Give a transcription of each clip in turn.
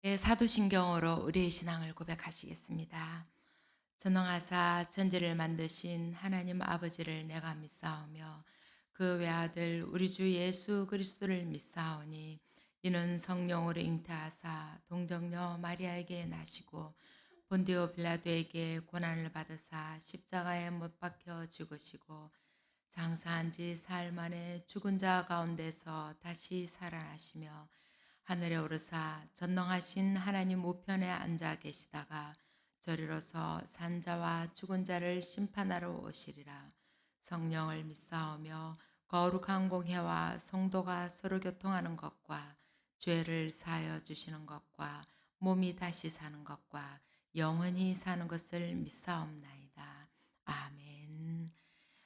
네, 사도신경으로 우리의 신앙을 고백하시겠습니다. 전능하사 천지를 만드신 하나님 아버지를 내가 믿사오며 그 외아들 우리 주 예수 그리스도를 믿사오니 이는 성령으로 잉태하사 동정녀 마리아에게 나시고 본디오 빌라도에게 고난을 받으사 십자가에 못 박혀 죽으시고 장사한 지 사흘 만에 죽은 자 가운데서 다시 살아나시며 하늘에 오르사 전능하신 하나님 우편에 앉아 계시다가 저리로서 산자와 죽은 자를 심판하러 오시리라. 성령을 믿사오며 거룩한 공회와 성도가 서로 교통하는 것과 죄를 사하여 주시는 것과 몸이 다시 사는 것과 영원히 사는 것을 믿사옵나이다. 아멘.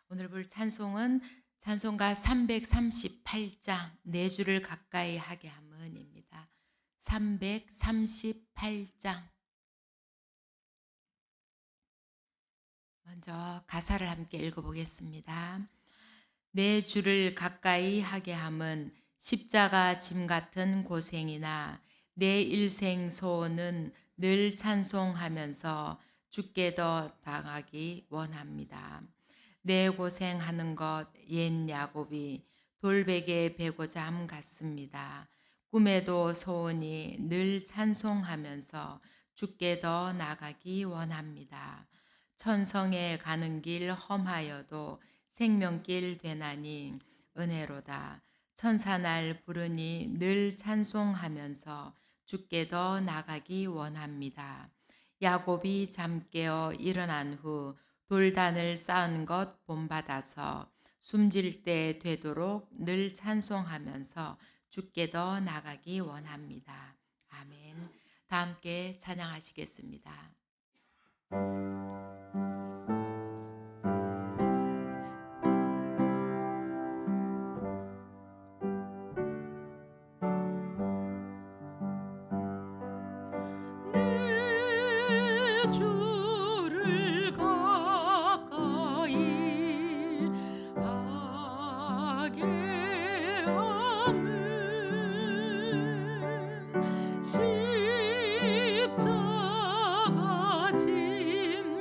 오늘 볼 찬송은 찬송가 338장 내 주를 가까이 하게 함은입니다. 338장 먼저 가사를 함께 읽어보겠습니다. 내 주를 가까이 하게 함은 십자가 짐 같은 고생이나 내 일생 소원은 늘 찬송하면서 주께 더 나가기 원합니다. 내 고생하는 것 옛 야곱이 돌베개 베고잠 같습니다. 꿈에도 소원이 늘 찬송하면서 주께 더 나가기 원합니다. 천성에 가는 길 험하여도 생명길 되나니 은혜로다. 천사날 부르니 늘 찬송하면서 주께 더 나가기 원합니다. 야곱이 잠 깨어 일어난 후 돌단을 쌓은 것 본받아서 숨질 때 되도록 늘 찬송하면서 주께 더 나가기 원합니다. 아멘. 다 함께 찬양하시겠습니다. 내 주를 가까이 하게 함은 십자가 짐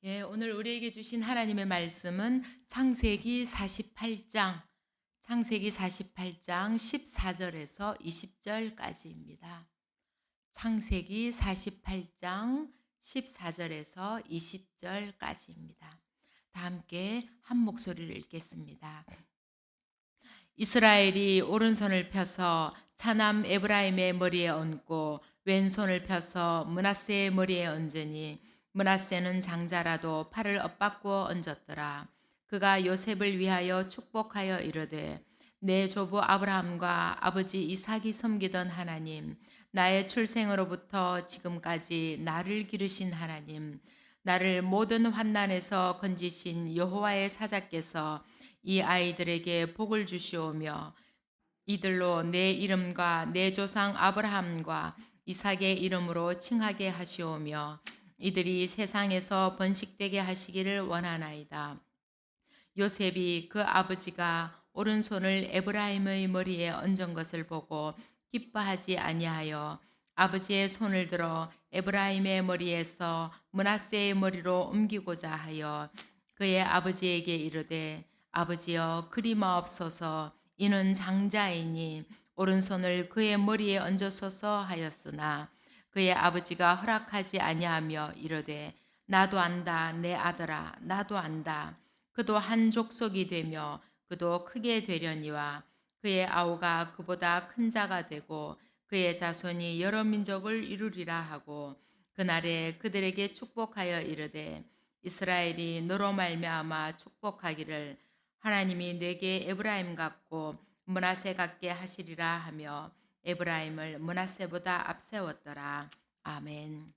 예, 오늘 우리에게 주신 하나님의 말씀은 창세기 48장 14절에서 20절까지입니다. 창세기 48장 14절에서 20절까지입니다. 다 함께 한 목소리를 읽겠습니다. 이스라엘이 오른손을 펴서 차남 에브라임의 머리에 얹고 왼손을 펴서 므낫세의 머리에 얹으니 므낫세는 장자라도 팔을 엇바꾸어 얹었더라. 그가 요셉을 위하여 축복하여 이르되 내 조부 아브라함과 아버지 이삭이 섬기던 하나님, 나의 출생으로부터 지금까지 나를 기르신 하나님, 나를 모든 환난에서 건지신 여호와의 사자께서 이 아이들에게 복을 주시오며 이들로 내 이름과 내 조상 아브라함과 이삭의 이름으로 칭하게 하시오며 이들이 세상에서 번식되게 하시기를 원하나이다. 요셉이 그 아버지가 오른손을 에브라임의 머리에 얹은 것을 보고 기뻐하지 아니하여 아버지의 손을 들어 에브라임의 머리에서 므낫세의 머리로 옮기고자 하여 그의 아버지에게 이르되 아버지여 그리 마옵소서 이는 장자이니 오른손을 그의 머리에 얹으소서 하였으나 그의 아버지가 허락하지 아니하며 이르되 나도 안다 내 아들아 나도 안다. 그도 한 족속이 되며 그도 크게 되려니와 그의 아우가 그보다 큰 자가 되고 그의 자손이 여러 민족을 이루리라 하고 그날에 그들에게 축복하여 이르되 이스라엘이 너로 말미암아 축복하기를 하나님이 내게 에브라임 같고 므낫세 같게 하시리라 하며 에브라임을 므낫세보다 앞세웠더라. 아멘.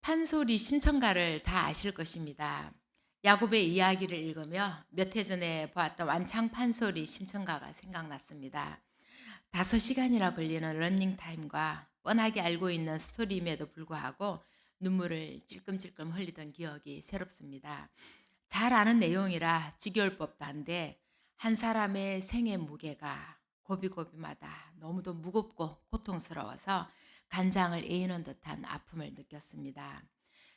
판소리 심청가를 다 아실 것입니다. 야곱의 이야기를 읽으며 몇 해 전에 보았던 완창 판소리 심청가가 생각났습니다. 5시간이나 걸리는 러닝타임과 뻔하게 알고 있는 스토리임에도 불구하고 눈물을 찔끔찔끔 흘리던 기억이 새롭습니다. 잘 아는 내용이라 지겨울 법도 한데 한 사람의 생의 무게가 고비고비마다 너무도 무겁고 고통스러워서 간장을 에이는 듯한 아픔을 느꼈습니다.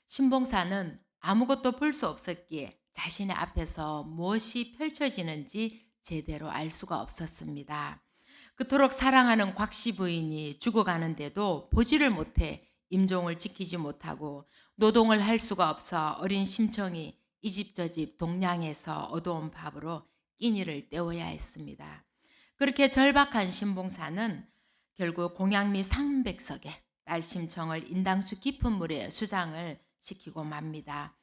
신봉사는 아무것도 볼 수 없었기에 자신의 앞에서 무엇이 펼쳐지는지 제대로 알 수가 없었습니다. 그토록 사랑하는 곽씨 부인이 죽어가는데도 보지를 못해 임종을 지키지 못하고 노동을 할 수가 없어 어린 심청이 이 집 저 집 동량에서 얻어온 밥으로 끼니를 때워야 했습니다. 그렇게 절박한 신봉사는 결국 공양미 상백석에 딸 심청을 인당수 깊은 물에 수장을 시키고 맙니다.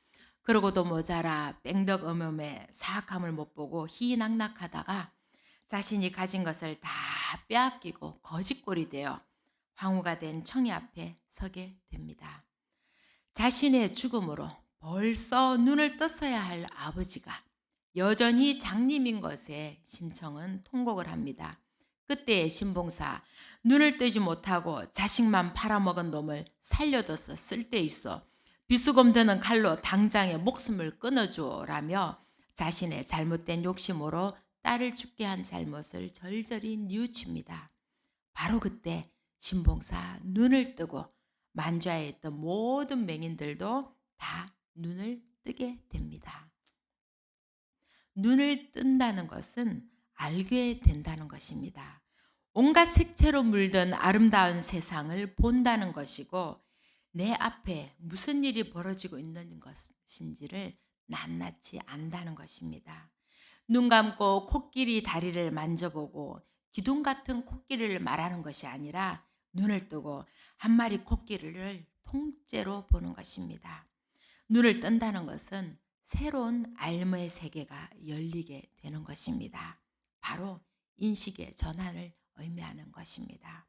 그러고도 모자라 뺑덕 어멈에 사악함을 못 보고 희낙낙하다가 자신이 가진 것을 다 빼앗기고 거짓골이 되어 황후가 된 청이 앞에 서게 됩니다. 자신의 죽음으로 벌써 눈을 떴어야 할 아버지가 여전히 장님인 것에 심청은 통곡을 합니다. 그때의 신봉사, 눈을 뜨지 못하고 자식만 팔아먹은 놈을 살려둬서 쓸데있어 비수금 드는 칼로 당장에 목숨을 끊어주라며 자신의 잘못된 욕심으로 딸을 죽게 한 잘못을 절절히 뉘우칩니다. 바로 그때 신봉사 눈을 뜨고 만좌에 있던 모든 맹인들도 다 눈을 뜨게 됩니다. 눈을 뜬다는 것은 알게 된다는 것입니다. 온갖 색채로 물든 아름다운 세상을 본다는 것이고 내 앞에 무슨 일이 벌어지고 있는 것인지를 낱낱이 안다는 것입니다. 눈 감고 코끼리 다리를 만져보고 기둥 같은 코끼리를 말하는 것이 아니라 눈을 뜨고 한 마리 코끼리를 통째로 보는 것입니다. 눈을 뜬다는 것은 새로운 알무의 세계가 열리게 되는 것입니다. 바로 인식의 전환을 의미하는 것입니다.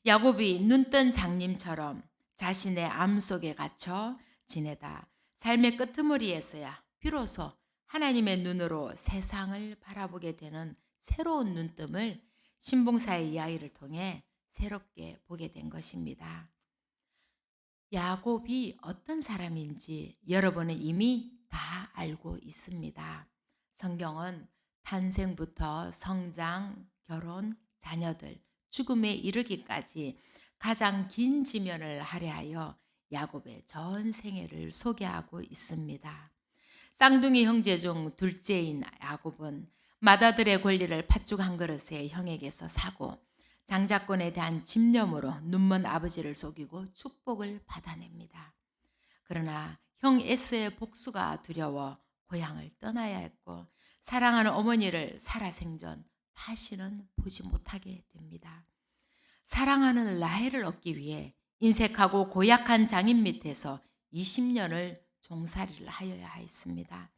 야곱이 눈뜬 장님처럼 자신의 암 속에 갇혀 지내다 삶의 끄트머리에서야 비로소 하나님의 눈으로 세상을 바라보게 되는 새로운 눈뜸을 신봉사의 이야기를 통해 새롭게 보게 된 것입니다. 야곱이 어떤 사람인지 여러분은 이미 다 알고 있습니다. 성경은 탄생부터 성장, 결혼, 자녀들, 죽음에 이르기까지 가장 긴 지면을 할애하여 야곱의 전 생애를 소개하고 있습니다. 쌍둥이 형제 중 둘째인 야곱은 맏아들의 권리를 팥죽 한 그릇에 형에게서 사고 장자권에 대한 집념으로 눈먼 아버지를 속이고 축복을 받아냅니다. 그러나 형 에스의 복수가 두려워 고향을 떠나야 했고 사랑하는 어머니를 살아생전 다시는 보지 못하게 됩니다. 사랑하는 라헬을 얻기 위해 인색하고 고약한 장인 밑에서 20년을 종살이를 하여야 했습니다.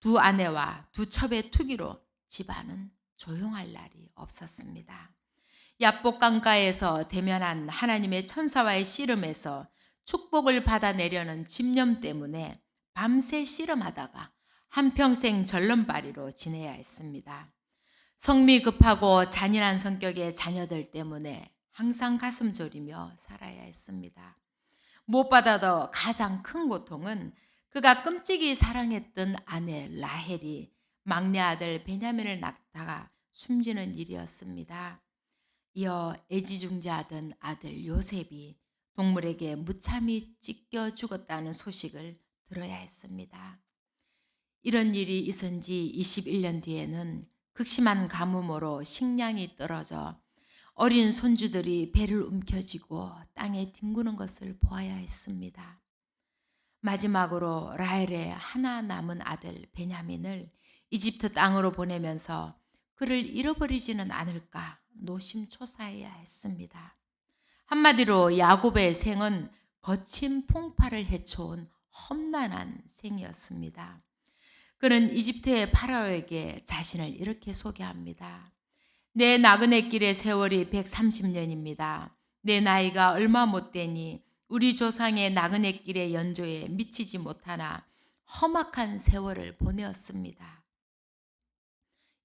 두 아내와 두 첩의 투기로 집안은 조용할 날이 없었습니다. 야복 강가에서 대면한 하나님의 천사와의 씨름에서 축복을 받아내려는 집념 때문에 밤새 씨름하다가 한평생 절름발이로 지내야 했습니다. 성미 급하고 잔인한 성격의 자녀들 때문에 항상 가슴 졸이며 살아야 했습니다. 무엇보다도 가장 큰 고통은 그가 끔찍이 사랑했던 아내 라헬이 막내 아들 베냐민을 낳다가 숨지는 일이었습니다. 이어 애지중지하던 아들 요셉이 동물에게 무참히 찢겨 죽었다는 소식을 들어야 했습니다. 이런 일이 있은 지 21년 뒤에는 극심한 가뭄으로 식량이 떨어져 어린 손주들이 배를 움켜쥐고 땅에 뒹구는 것을 보아야 했습니다. 마지막으로 라헬의 하나 남은 아들 베냐민을 이집트 땅으로 보내면서 그를 잃어버리지는 않을까 노심초사해야 했습니다. 한마디로 야곱의 생은 거친 풍파를 헤쳐온 험난한 생이었습니다. 그는 이집트의 파라오에게 자신을 이렇게 소개합니다. 내 나그네 길의 세월이 130년입니다. 내 나이가 얼마 못 되니 우리 조상의 나그네 길의 연조에 미치지 못하나 험악한 세월을 보내었습니다.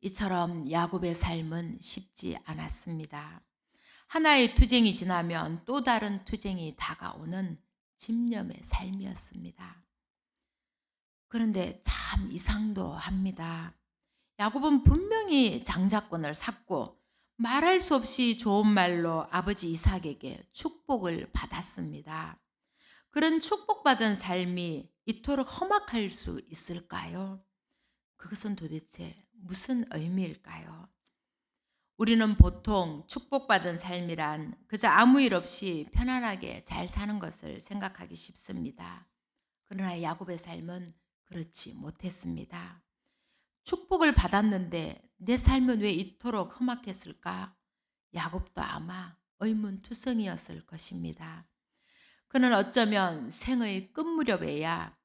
이처럼 야곱의 삶은 쉽지 않았습니다. 하나의 투쟁이 지나면 또 다른 투쟁이 다가오는 집념의 삶이었습니다. 그런데 참 이상도 합니다. 야곱은 분명히 장자권을 샀고 말할 수 없이 좋은 말로 아버지 이삭에게 축복을 받았습니다. 그런 축복받은 삶이 이토록 험악할 수 있을까요? 그것은 도대체 무슨 의미일까요? 우리는 보통 축복받은 삶이란 그저 아무 일 없이 편안하게 잘 사는 것을 생각하기 쉽습니다. 그러나 야곱의 삶은 그렇지 못했습니다. 축복을 받았는데 내 삶은 왜 이토록 험악했을까? 야곱도 아마 의문투성이었을 것입니다. 그는 어쩌면 생의 끝무렵에야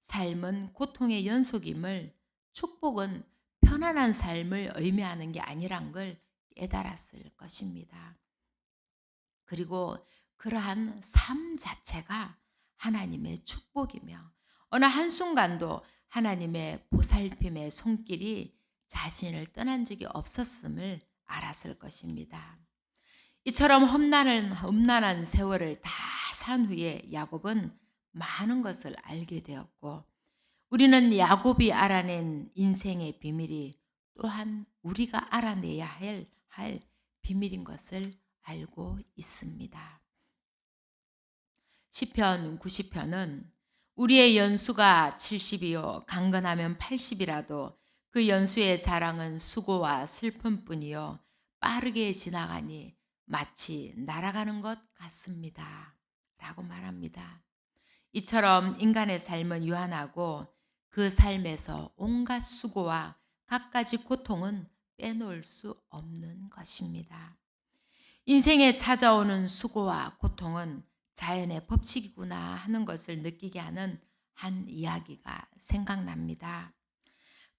삶은 고통의 연속임을, 축복은 편안한 삶을 의미하는 게 아니란 걸 깨달았을 것입니다. 그리고 그러한 삶 자체가 하나님의 축복이며 어느 한순간도 하나님의 보살핌의 손길이 자신을 떠난 적이 없었음을 알았을 것입니다. 이처럼 험난한 세월을 다 산 후에 야곱은 많은 것을 알게 되었고 우리는 야곱이 알아낸 인생의 비밀이 또한 우리가 알아내야 할 비밀인 것을 알고 있습니다. 시편 90편은 우리의 연수가 70이요 강건하면 80이라도 그 연수의 자랑은 수고와 슬픔뿐이요 빠르게 지나가니 마치 날아가는 것 같습니다. 라고 말합니다. 이처럼 인간의 삶은 유한하고 그 삶에서 온갖 수고와 갖가지 고통은 빼놓을 수 없는 것입니다. 인생에 찾아오는 수고와 고통은 자연의 법칙이구나 하는 것을 느끼게 하는 한 이야기가 생각납니다.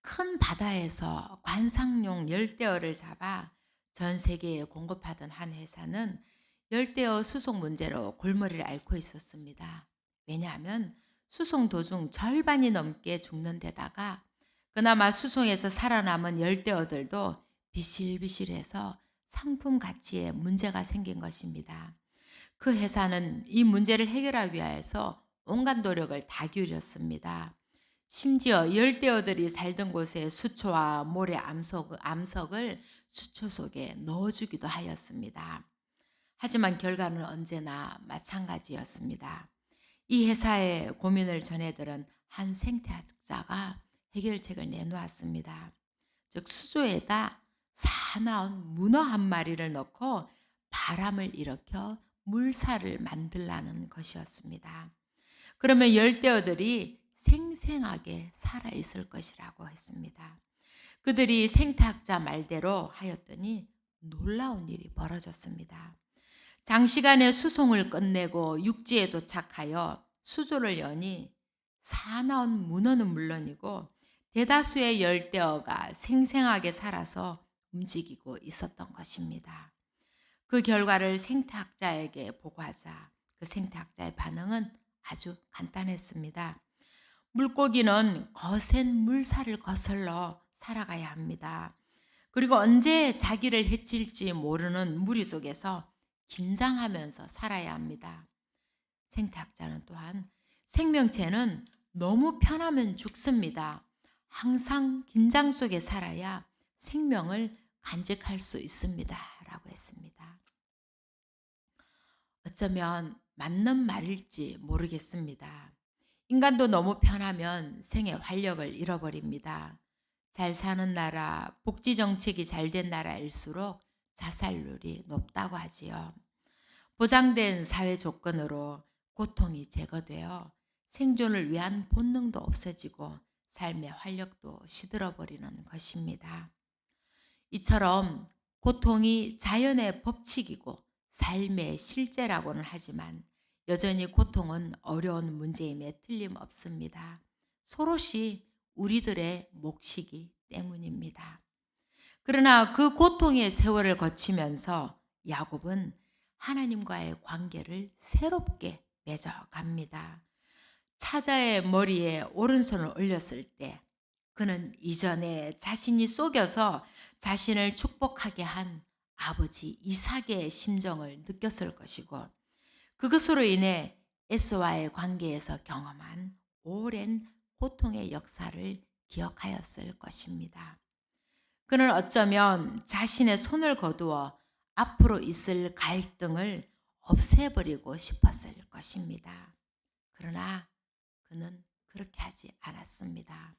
큰 바다에서 관상용 열대어를 잡아 전 세계에 공급하던 한 회사는 열대어 수송 문제로 골머리를 앓고 있었습니다. 왜냐하면 수송 도중 절반이 넘게 죽는 데다가 그나마 수송에서 살아남은 열대어들도 비실비실해서 상품 가치에 문제가 생긴 것입니다. 그 회사는 이 문제를 해결하기 위해서 온갖 노력을 다 기울였습니다. 심지어 열대어들이 살던 곳에 수초와 모래 암석을 수초 속에 넣어주기도 하였습니다. 하지만 결과는 언제나 마찬가지였습니다. 이 회사의 고민을 전해들은 한 생태학자가 해결책을 내놓았습니다. 즉 수조에다 사나운 문어 한 마리를 넣고 바람을 일으켜 물살을 만들라는 것이었습니다. 그러면 열대어들이 생생하게 살아있을 것이라고 했습니다. 그들이 생태학자 말대로 하였더니 놀라운 일이 벌어졌습니다. 장시간의 수송을 끝내고 육지에 도착하여 수조를 여니 사나운 문어는 물론이고 대다수의 열대어가 생생하게 살아서 움직이고 있었던 것입니다. 그 결과를 생태학자에게 보고하자 그 생태학자의 반응은 아주 간단했습니다. 물고기는 거센 물살을 거슬러 살아가야 합니다. 그리고 언제 자기를 해칠지 모르는 무리 속에서 긴장하면서 살아야 합니다. 생태학자는 또한 생명체는 너무 편하면 죽습니다. 항상 긴장 속에 살아야 생명을 간직할 수 있습니다. 라고 했습니다. 어쩌면 맞는 말일지 모르겠습니다. 인간도 너무 편하면 생의 활력을 잃어버립니다. 잘 사는 나라, 복지 정책이 잘 된 나라일수록 자살률이 높다고 하지요. 보장된 사회 조건으로 고통이 제거되어 생존을 위한 본능도 없어지고 삶의 활력도 시들어버리는 것입니다. 이처럼 고통이 자연의 법칙이고 삶의 실제라고는 하지만 여전히 고통은 어려운 문제임에 틀림없습니다. 서로시 우리들의 몫이기 때문입니다. 그러나 그 고통의 세월을 거치면서 야곱은 하나님과의 관계를 새롭게 맺어갑니다. 차자의 머리에 오른손을 올렸을 때 그는 이전에 자신이 속여서 자신을 축복하게 한 아버지 이삭의 심정을 느꼈을 것이고 그것으로 인해 에서와의 관계에서 경험한 오랜 고통의 역사를 기억하였을 것입니다. 그는 어쩌면 자신의 손을 거두어 앞으로 있을 갈등을 없애버리고 싶었을 것입니다. 그러나 그는 그렇게 하지 않았습니다.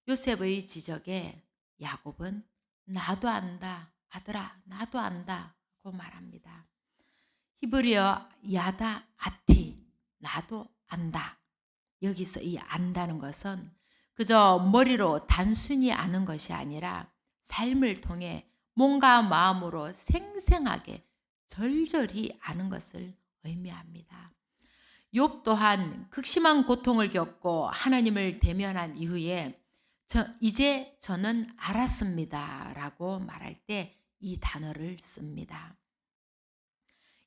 요셉의 지적에 야곱은 나도 안다, 아들아, 나도 안다고 말합니다. 히브리어 야다 아티, 나도 안다. 여기서 이 안다는 것은 그저 머리로 단순히 아는 것이 아니라 삶을 통해 몸과 마음으로 생생하게 절절히 아는 것을 의미합니다. 욥 또한 극심한 고통을 겪고 하나님을 대면한 이후에 이제 저는 알았습니다 라고 말할 때 이 단어를 씁니다.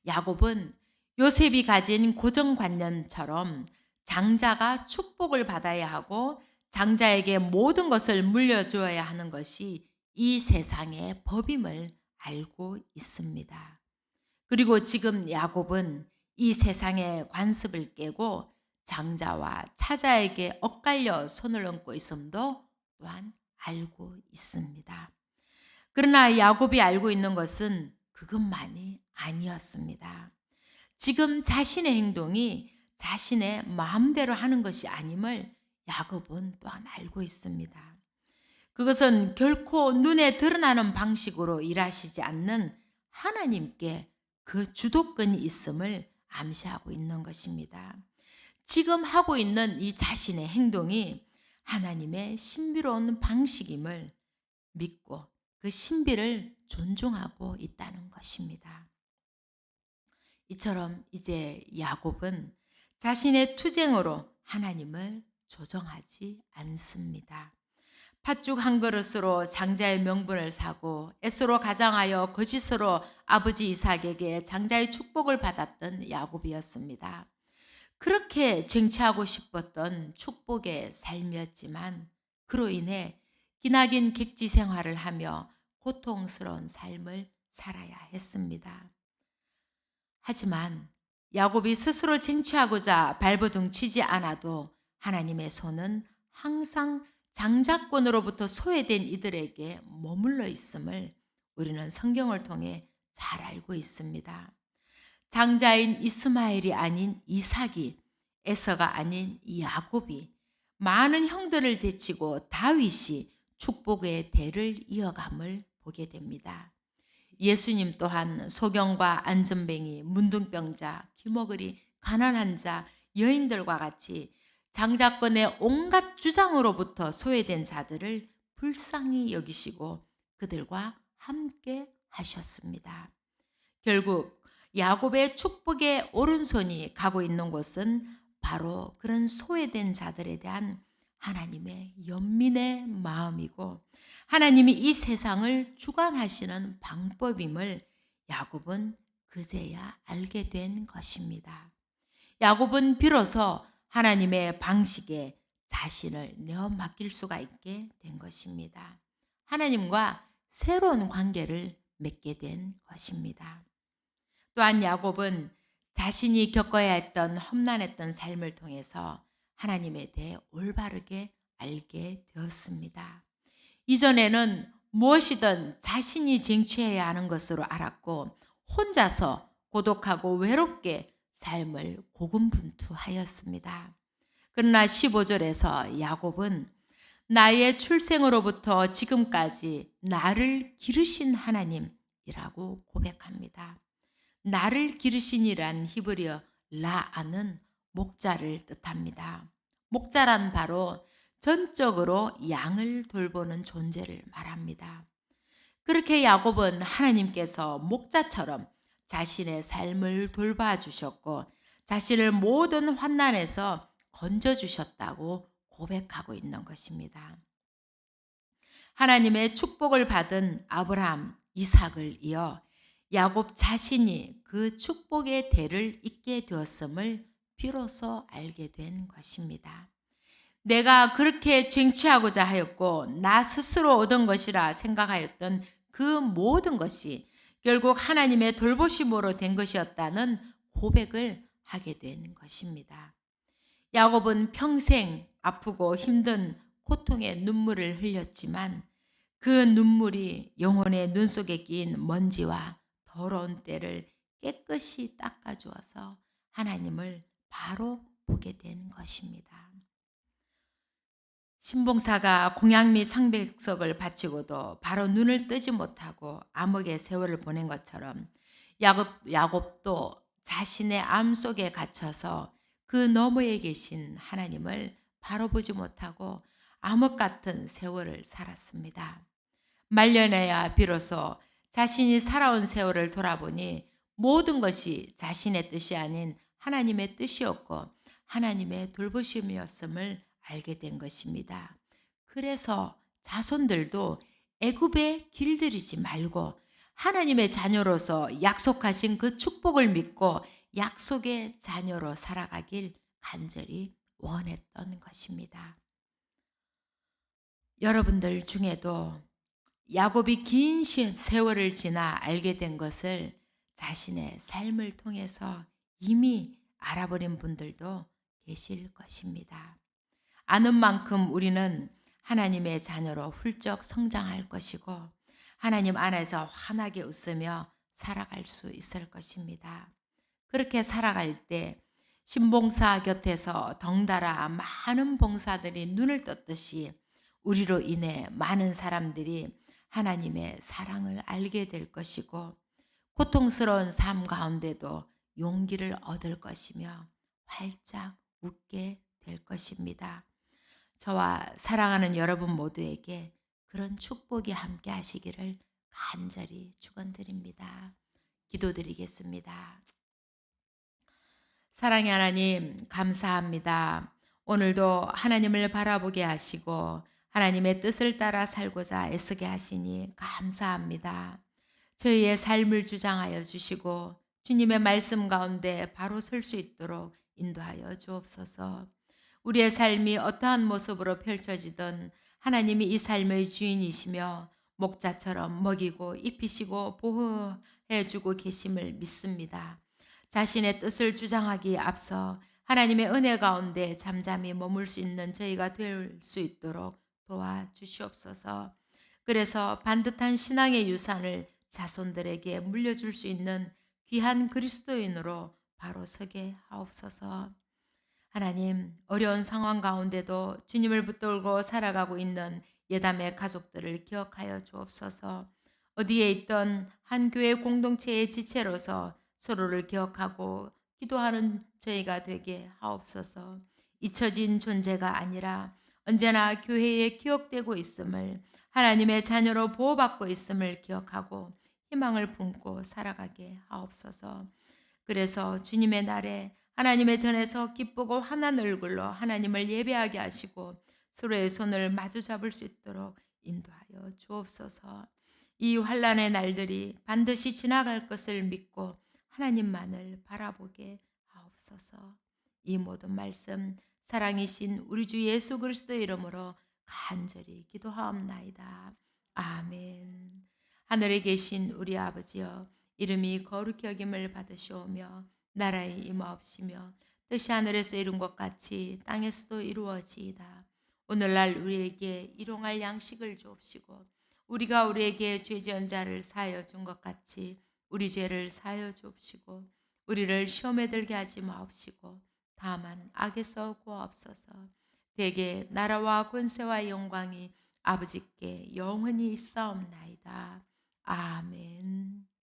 야곱은 요셉이 가진 고정관념처럼 장자가 축복을 받아야 하고 장자에게 모든 것을 물려주어야 하는 것이 이 세상의 법임을 알고 있습니다. 그리고 지금 야곱은 이 세상의 관습을 깨고 장자와 차자에게 엇갈려 손을 얹고 있음도 또한 알고 있습니다. 그러나 야곱이 알고 있는 것은 그것만이 아니었습니다. 지금 자신의 행동이 자신의 마음대로 하는 것이 아님을 야곱은 또한 알고 있습니다. 그것은 결코 눈에 드러나는 방식으로 일하시지 않는 하나님께 그 주도권이 있음을 암시하고 있는 것입니다. 지금 하고 있는 이 자신의 행동이 하나님의 신비로운 방식임을 믿고 그 신비를 존중하고 있다는 것입니다. 이처럼 이제 야곱은 자신의 투쟁으로 하나님을 조정하지 않습니다. 팥죽 한 그릇으로 장자의 명분을 사고 에스로 가장하여 거짓으로 아버지 이삭에게 장자의 축복을 받았던 야곱이었습니다. 그렇게 쟁취하고 싶었던 축복의 삶이었지만 그로 인해 기나긴 객지 생활을 하며 고통스러운 삶을 살아야 했습니다. 하지만 야곱이 스스로 쟁취하고자 발버둥 치지 않아도 하나님의 손은 항상 장자권으로부터 소외된 이들에게 머물러 있음을 우리는 성경을 통해 잘 알고 있습니다. 장자인 이스마엘이 아닌 이삭이, 에서가 아닌 야곱이, 많은 형들을 제치고 다윗이 축복의 대를 이어감을 보게 됩니다. 예수님 또한 소경과 안전뱅이, 문둥병자, 귀머거리, 가난한 자, 여인들과 같이 장자권의 온갖 주장으로부터 소외된 자들을 불쌍히 여기시고 그들과 함께 하셨습니다. 결국 야곱의 축복의 오른손이 가고 있는 곳은 바로 그런 소외된 자들에 대한 하나님의 연민의 마음이고 하나님이 이 세상을 주관하시는 방법임을 야곱은 그제야 알게 된 것입니다. 야곱은 비로소 하나님의 방식에 자신을 내어 맡길 수가 있게 된 것입니다. 하나님과 새로운 관계를 맺게 된 것입니다. 또한 야곱은 자신이 겪어야 했던 험난했던 삶을 통해서 하나님에 대해 올바르게 알게 되었습니다. 이전에는 무엇이든 자신이 쟁취해야 하는 것으로 알았고 혼자서 고독하고 외롭게 삶을 고군분투하였습니다. 그러나 15절에서 야곱은 나의 출생으로부터 지금까지 나를 기르신 하나님이라고 고백합니다. 나를 기르신이란 히브리어 라아는 목자를 뜻합니다. 목자란 바로 전적으로 양을 돌보는 존재를 말합니다. 그렇게 야곱은 하나님께서 목자처럼 자신의 삶을 돌봐주셨고 자신을 모든 환난에서 건져주셨다고 고백하고 있는 것입니다. 하나님의 축복을 받은 아브라함, 이삭을 이어 야곱 자신이 그 축복의 대를 잇게 되었음을 비로소 알게 된 것입니다. 내가 그렇게 쟁취하고자 하였고 나 스스로 얻은 것이라 생각하였던 그 모든 것이 결국 하나님의 돌보심으로 된 것이었다는 고백을 하게 된 것입니다. 야곱은 평생 아프고 힘든 고통의 눈물을 흘렸지만 그 눈물이 영혼의 눈 속에 낀 먼지와 더러운 때를 깨끗이 닦아주어서 하나님을 바로 보게 된 것입니다. 신봉사가 공양 및 상백석을 바치고도 바로 눈을 뜨지 못하고 암흑의 세월을 보낸 것처럼 야곱도 자신의 암 속에 갇혀서 그 너머에 계신 하나님을 바로 보지 못하고 암흑 같은 세월을 살았습니다. 말년에야 비로소 자신이 살아온 세월을 돌아보니 모든 것이 자신의 뜻이 아닌 하나님의 뜻이었고 하나님의 돌보심이었음을 알게 된 것입니다. 그래서 자손들도 애굽에 길들이지 말고 하나님의 자녀로서 약속하신 그 축복을 믿고 약속의 자녀로 살아가길 간절히 원했던 것입니다. 여러분들 중에도 야곱이 긴 세월을 지나 알게 된 것을 자신의 삶을 통해서 이미 알아버린 분들도 계실 것입니다. 아는 만큼 우리는 하나님의 자녀로 훌쩍 성장할 것이고 하나님 안에서 환하게 웃으며 살아갈 수 있을 것입니다. 그렇게 살아갈 때 신봉사 곁에서 덩달아 많은 봉사들이 눈을 떴듯이 우리로 인해 많은 사람들이 하나님의 사랑을 알게 될 것이고 고통스러운 삶 가운데도 용기를 얻을 것이며 활짝 웃게 될 것입니다. 저와 사랑하는 여러분 모두에게 그런 축복이 함께 하시기를 간절히 축원드립니다. 기도드리겠습니다. 사랑의 하나님 감사합니다. 오늘도 하나님을 바라보게 하시고 하나님의 뜻을 따라 살고자 애쓰게 하시니 감사합니다. 저희의 삶을 주장하여 주시고 주님의 말씀 가운데 바로 설 수 있도록 인도하여 주옵소서. 우리의 삶이 어떠한 모습으로 펼쳐지든 하나님이 이 삶의 주인이시며 목자처럼 먹이고 입히시고 보호해 주고 계심을 믿습니다. 자신의 뜻을 주장하기에 앞서 하나님의 은혜 가운데 잠잠히 머물 수 있는 저희가 될 수 있도록 도와주시옵소서. 그래서 반듯한 신앙의 유산을 자손들에게 물려줄 수 있는 귀한 그리스도인으로 바로 서게 하옵소서. 하나님, 어려운 상황 가운데도 주님을 붙들고 살아가고 있는 예담의 가족들을 기억하여 주옵소서. 어디에 있던 한 교회 공동체의 지체로서 서로를 기억하고 기도하는 저희가 되게 하옵소서. 잊혀진 존재가 아니라 언제나 교회에 기억되고 있음을, 하나님의 자녀로 보호받고 있음을 기억하고 희망을 품고 살아가게 하옵소서. 그래서 주님의 날에 하나님의 전에서 기쁘고 환한 얼굴로 하나님을 예배하게 하시고 서로의 손을 마주 잡을 수 있도록 인도하여 주옵소서. 이 환란의 날들이 반드시 지나갈 것을 믿고 하나님만을 바라보게 하옵소서. 이 모든 말씀 사랑이신 우리 주 예수 그리스도의 이름으로 간절히 기도하옵나이다. 아멘. 하늘에 계신 우리 아버지여, 이름이 거룩히 여김을 받으시오며 나라의 임하옵시며 뜻이 하늘에서 이룬 것 같이 땅에서도 이루어지이다. 오늘날 우리에게 일용할 양식을 주옵시고 우리가 우리에게 죄 지은 자를 사하여 준 것 같이 우리 죄를 사하여 주옵시고 우리를 시험에 들게 하지 마옵시고 다만 악에서 구하옵소서. 대개 나라와 권세와 영광이 아버지께 영원히 있사옵나이다. 아멘.